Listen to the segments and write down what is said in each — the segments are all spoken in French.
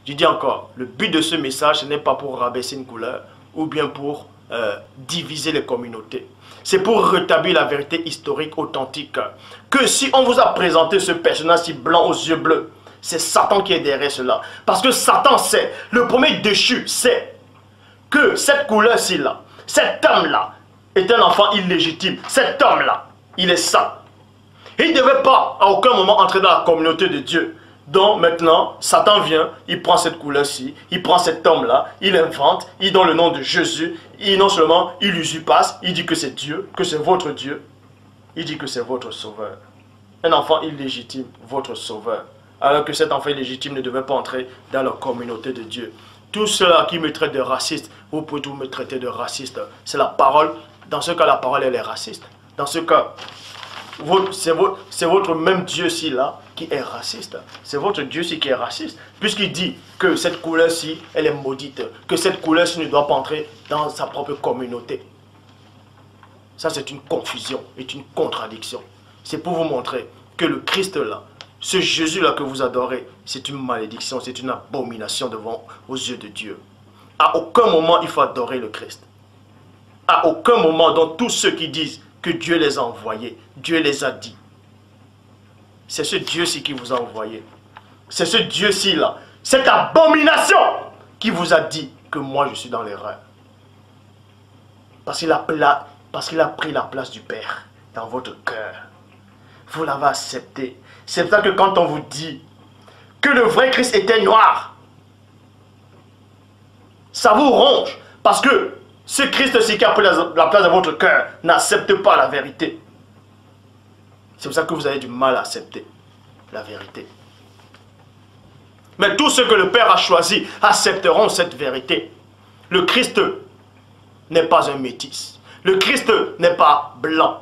Je dis encore, le but de ce message, ce n'est pas pour rabaisser une couleur ou bien pour diviser les communautés. C'est pour rétablir la vérité historique authentique. Que si on vous a présenté ce personnage si blanc aux yeux bleus, c'est Satan qui est derrière cela. Parce que Satan sait, le premier déchu sait que cette couleur-ci là, cet homme-là est un enfant illégitime. Cet homme-là, il est saint. Et il ne devait pas à aucun moment entrer dans la communauté de Dieu. Donc maintenant, Satan vient, il prend cette couleur-ci, il prend cet homme-là, il invente, il donne le nom de Jésus, et non seulement il usurpasse, il dit que c'est Dieu, que c'est votre Dieu, il dit que c'est votre sauveur. Un enfant illégitime, votre sauveur. Alors que cet enfant illégitime ne devait pas entrer dans la communauté de Dieu. Tout cela qui me traite de raciste, vous pouvez tout me traiter de raciste. C'est la parole, dans ce cas la parole elle est raciste. Dans ce cas, c'est votre même Dieu-ci là qui est raciste. C'est votre Dieu-ci qui est raciste. Puisqu'il dit que cette couleur-ci, elle est maudite. Que cette couleur-ci ne doit pas entrer dans sa propre communauté. Ça c'est une confusion, c'est une contradiction. C'est pour vous montrer que le Christ là, ce Jésus là que vous adorez, c'est une malédiction, c'est une abomination devant aux yeux de Dieu. À aucun moment il faut adorer le Christ. À aucun moment dans tous ceux qui disent que Dieu les a envoyés, Dieu les a dit. C'est ce Dieu-ci qui vous a envoyé. C'est ce Dieu-ci là, cette abomination qui vous a dit que moi je suis dans l'erreur. Parce qu'il a pris la place du Père dans votre cœur. Vous l'avez accepté. C'est pour ça que quand on vous dit que le vrai Christ était noir, ça vous ronge. Parce que ce Christ-ci qui a pris la place de votre cœur n'accepte pas la vérité. C'est pour ça que vous avez du mal à accepter la vérité. Mais tous ceux que le Père a choisis accepteront cette vérité. Le Christ n'est pas un métis. Le Christ n'est pas blanc.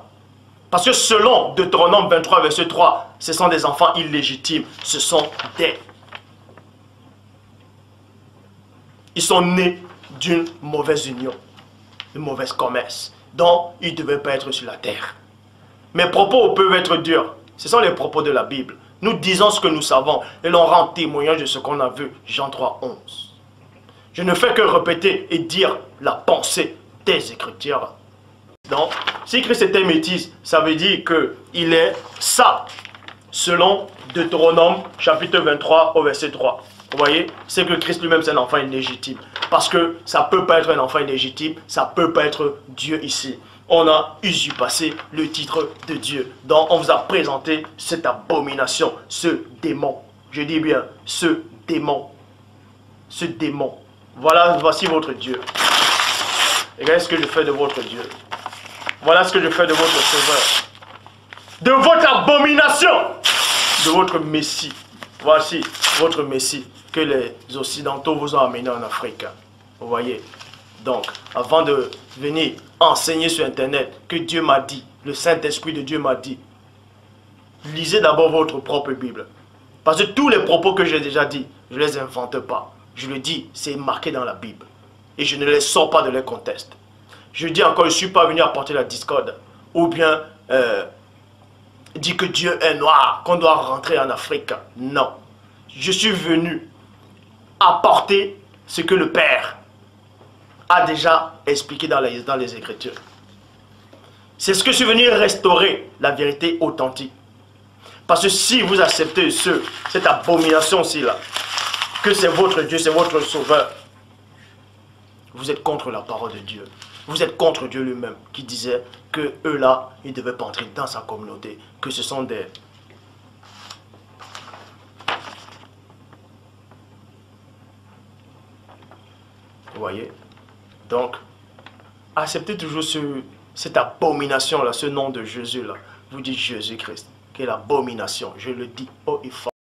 Parce que selon Deutéronome 23, verset 3, ce sont des enfants illégitimes. Ce sont des... Ils sont nés d'une mauvaise union, d'une mauvaise commerce. Donc, ils ne devaient pas être sur la terre. Mes propos peuvent être durs. Ce sont les propos de la Bible. Nous disons ce que nous savons et l'on rend témoignage de ce qu'on a vu. Jean 3, 11. Je ne fais que répéter et dire la pensée des Écritures. Donc, si Christ était métis, ça veut dire qu'il est ça, selon Deutéronome chapitre 23 au verset 3. Vous voyez, c'est que Christ lui-même c'est un enfant illégitime. Parce que ça ne peut pas être un enfant illégitime, ça ne peut pas être Dieu ici. On a usurpé le titre de Dieu. Donc on vous a présenté cette abomination, ce démon. Je dis bien, ce démon. Ce démon. Voilà, voici votre Dieu. Regardez ce que je fais de votre Dieu. Voilà ce que je fais de votre sauveur. De votre abomination. De votre Messie. Voici votre Messie que les Occidentaux vous ont amené en Afrique. Vous voyez. Donc, avant de venir enseigner sur Internet que Dieu m'a dit, le Saint-Esprit de Dieu m'a dit, lisez d'abord votre propre Bible. Parce que tous les propos que j'ai déjà dit, je ne les invente pas. Je le dis, c'est marqué dans la Bible. Et je ne les sors pas de leur contexte. Je dis encore, je ne suis pas venu apporter la discorde. Ou bien dire que Dieu est noir, qu'on doit rentrer en Afrique. Non. Je suis venu apporter ce que le Père a déjà expliqué dans les Écritures. C'est ce que je suis venu restaurer, la vérité authentique. Parce que si vous acceptez cette abomination-ci là, que c'est votre Dieu, c'est votre sauveur, vous êtes contre la parole de Dieu. Vous êtes contre Dieu lui-même qui disait que eux là, ils ne devaient pas entrer dans sa communauté, que ce sont des... Vous voyez? Donc, acceptez toujours cette abomination là, ce nom de Jésus là. Vous dites Jésus-Christ, qui est l'abomination. Je le dis haut et fort.